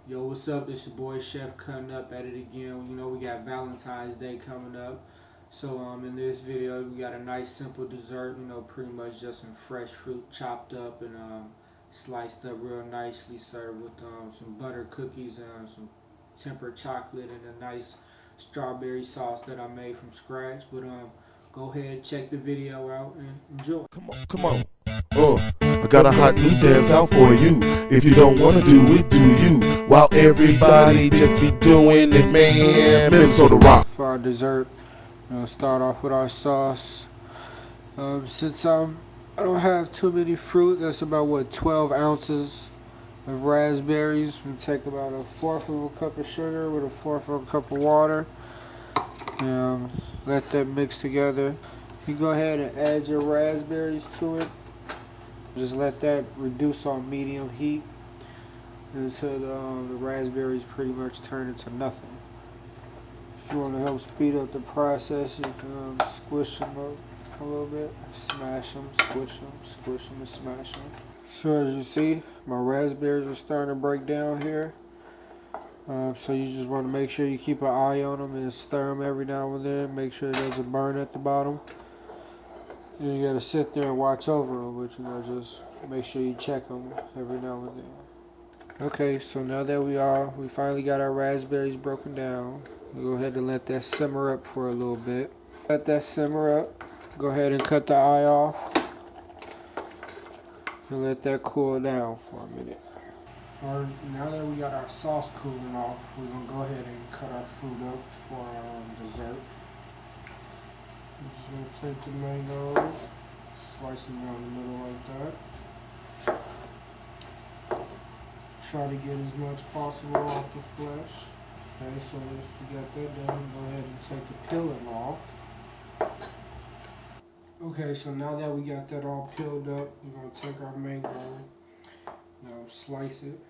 Yo, what's up? It's your boy Chef cutting up at it again. You know we got Valentine's Day coming up. So in this video we got a nice simple dessert, pretty much just some fresh fruit chopped up and sliced up real nicely, served with some butter cookies and some tempered chocolate and a nice strawberry sauce that I made from scratch. But go ahead, check the video out and enjoy. Come on. I got a hot new dance out for you. If you don't wanna do it, do you? While everybody just be doing it, man. Minnesota rock. For our dessert, we'll start off with our sauce. Since I don't have too many fruit, that's about 12 ounces of raspberries. We take about a fourth of a cup of sugar with a fourth of a cup of water. Let that mix together. You go ahead and add your raspberries to it. Just let that reduce on medium heat until the raspberries pretty much turn into nothing. If you want to help speed up the process, you can squish them up a little bit, smash them, squish them, and smash them. So as you see, my raspberries are starting to break down here. So you just want to make sure you keep an eye on them and stir them every now and then. Make sure it doesn't burn at the bottom. And you gotta sit there and watch over them, but just make sure you check them every now and then. Okay, so now that we finally got our raspberries broken down, we'll go ahead and let that simmer up for a little bit. Let that simmer up. Go ahead and cut the eye off and let that cool down for a minute. Alright, now that we got our sauce cooling off, we're gonna go ahead and cut our fruit up for dessert. I'm just going to take the mangoes, slice them down the middle like that. Try to get as much possible off the flesh. Okay, so once we got that done, go ahead and take the peeling off. Okay, so now that we got that all peeled up, we're going to take our mango, slice it.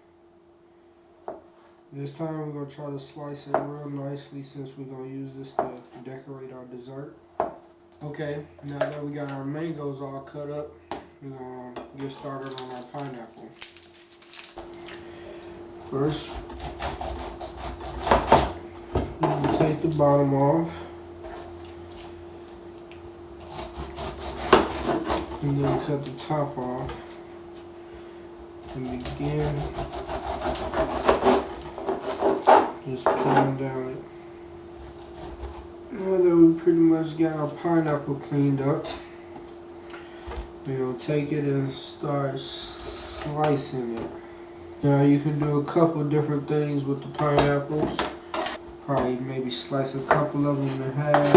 This time we're going to try to slice it real nicely since we're going to use this to decorate our dessert. Okay, now that we got our mangoes all cut up, we're going to get started on our pineapple. First, we're going to take the bottom off, and then cut the top off, and begin just peeling down it. Now that we pretty much got our pineapple cleaned up, we're going to take it and start slicing it. Now you can do a couple different things with the pineapples. Probably maybe slice a couple of them in half.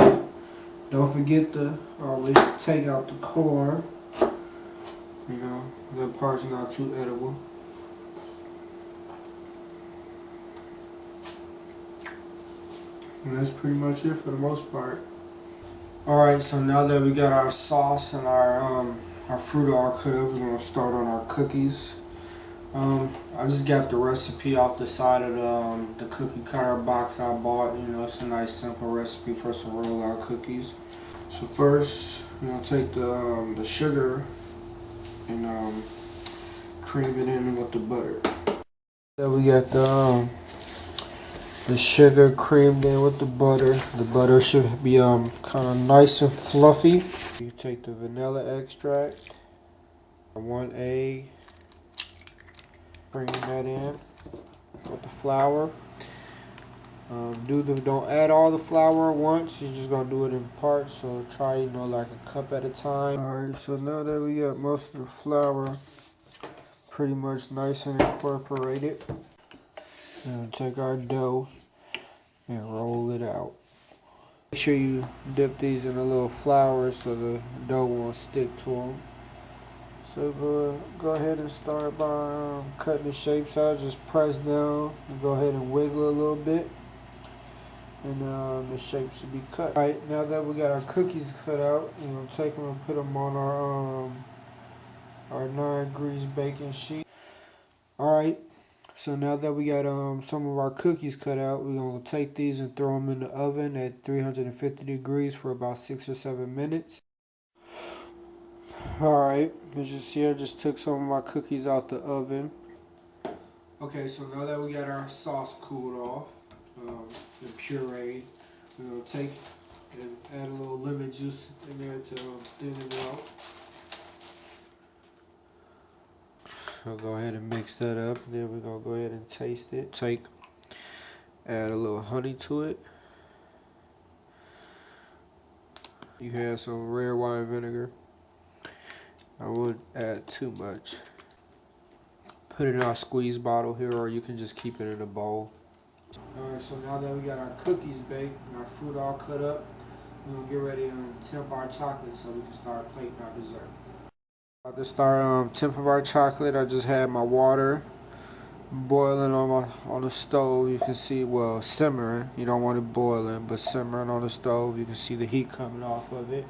Don't forget to always take out the core. That part's not too edible. And that's pretty much it for the most part. Alright, so now that we got our sauce and our fruit all cut up, we're going to start on our cookies. I just got the recipe off the side of the cookie cutter box I bought. It's a nice simple recipe for some roll out cookies. So first, we're going to take the sugar and cream it in with the butter. Then we got the sugar creamed in with the butter. The butter should be kind of nice and fluffy. You take the vanilla extract, 1 egg, bring that in with the flour. Don't add all the flour at once. You're just gonna do it in parts. So try like a cup at a time. Alright, so now that we got most of the flour pretty much nice and incorporated, and take our dough and roll it out. Make sure you dip these in a little flour so the dough won't stick to them. So go ahead and start by cutting the shapes out. Just press down and go ahead and wiggle a little bit, and the shape should be cut. Alright, now that we got our cookies cut out, we're going to take them and put them on our non-grease baking sheet. Alright, so now that we got some of our cookies cut out, we're going to take these and throw them in the oven at 350 degrees for about 6 or 7 minutes. Alright, as you see, I just took some of my cookies out the oven. Okay, so now that we got our sauce cooled off and pureed, we're gonna take and add a little lemon juice in there to thin it out. I'll go ahead and mix that up, and then we're gonna go ahead and taste it. Add a little honey to it. You can add some red wine vinegar. I wouldn't add too much. Put it in our squeeze bottle here, or you can just keep it in a bowl. Alright, so now that we got our cookies baked and our fruit all cut up, we're going to get ready and temp our chocolate so we can start plating our dessert. About to start temping our chocolate. I just had my water boiling on the stove. You can see, well, simmering. You don't want it boiling, but simmering on the stove. You can see the heat coming off of it.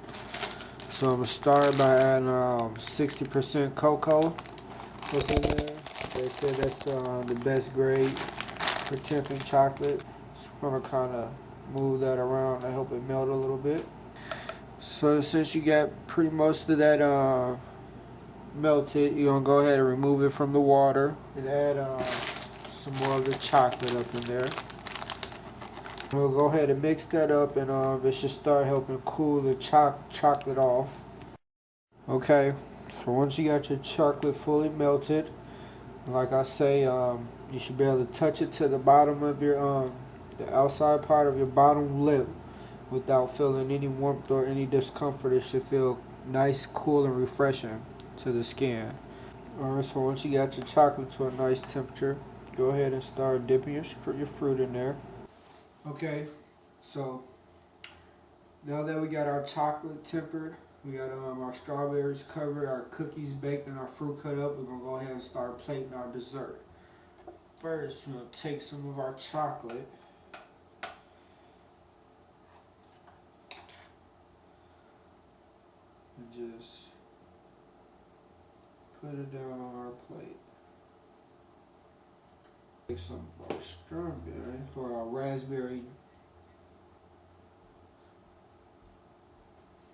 So I'm going to start by adding 60% cocoa. Put in there. They say that's the best grade for temping chocolate. Just going to kind of move that around to help it melt a little bit. So since you got pretty most of that melted, you're going to go ahead and remove it from the water and add some more of the chocolate up in there. We'll go ahead and mix that up, and it should start helping cool the chocolate off. Okay, so once you got your chocolate fully melted, like I say, you should be able to touch it to the bottom of your the outside part of your bottom lip without feeling any warmth or any discomfort. It should feel nice, cool, and refreshing to the skin. Alright, so once you got your chocolate to a nice temperature, go ahead and start dipping your fruit in there. Okay, so now that we got our chocolate tempered, we got our strawberries covered, our cookies baked, and our fruit cut up, we're going to go ahead and start plating our dessert. First, we're going to take some of our chocolate and just put it down on our plate. Take some of our strawberry or our raspberry.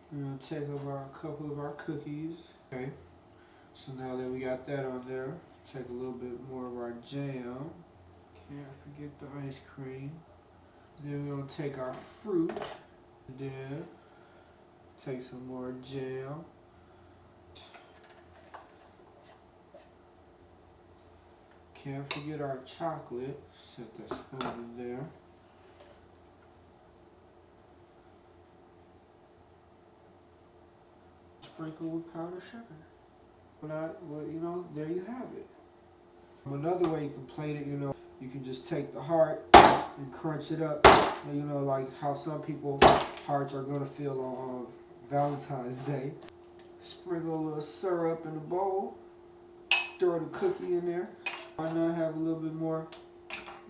We're going to take over a couple of our cookies. Okay, so now that we got that on there, take a little bit more of our jam. Can't forget the ice cream. Then we're going to take our fruit. Then take some more jam. Can't forget our chocolate. Set that spoon in there. Sprinkle with powdered sugar. Well, you know, there you have it. Another way you can plate it, you know, you can just take the heart and crunch it up. You know, like how some people hearts are gonna feel on Valentine's Day. Sprinkle a little syrup in the bowl. Throw the cookie in there. Why not have a little bit more,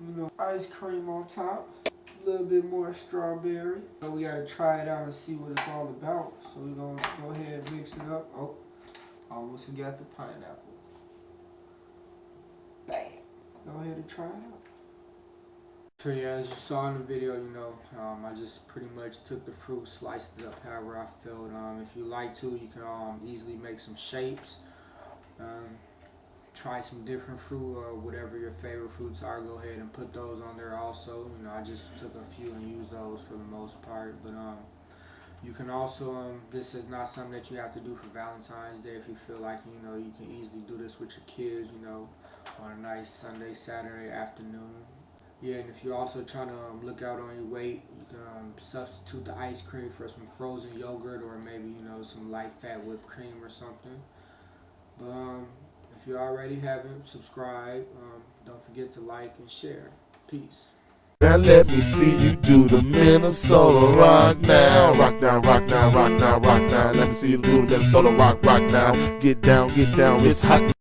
you know, ice cream on top. A little bit more strawberry. So we gotta try it out and see what it's all about. So we're gonna go ahead and mix it up. Oh, I almost forgot the pineapple. Bam! Go ahead and try it out. So yeah, as you saw in the video, you know, I just pretty much took the fruit, sliced it up however I felt. If you like to, you can easily make some shapes. Try some different fruit or whatever your favorite fruits are. Go ahead and put those on there also. You know, I just took a few and used those for the most part. But you can also, this is not something that you have to do for Valentine's Day. If you feel like, you know, you can easily do this with your kids, you know, on a nice Sunday, Saturday afternoon. Yeah, and if you're also trying to look out on your weight, you can substitute the ice cream for some frozen yogurt or maybe, you know, some light fat whipped cream or something. But if you already haven't, subscribe. Don't forget to like and share. Peace. Now let me see you do the Minnesota rock now. Rock now, rock now, rock now, rock now. Let me see you do the Minnesota rock now. Get down, it's hot.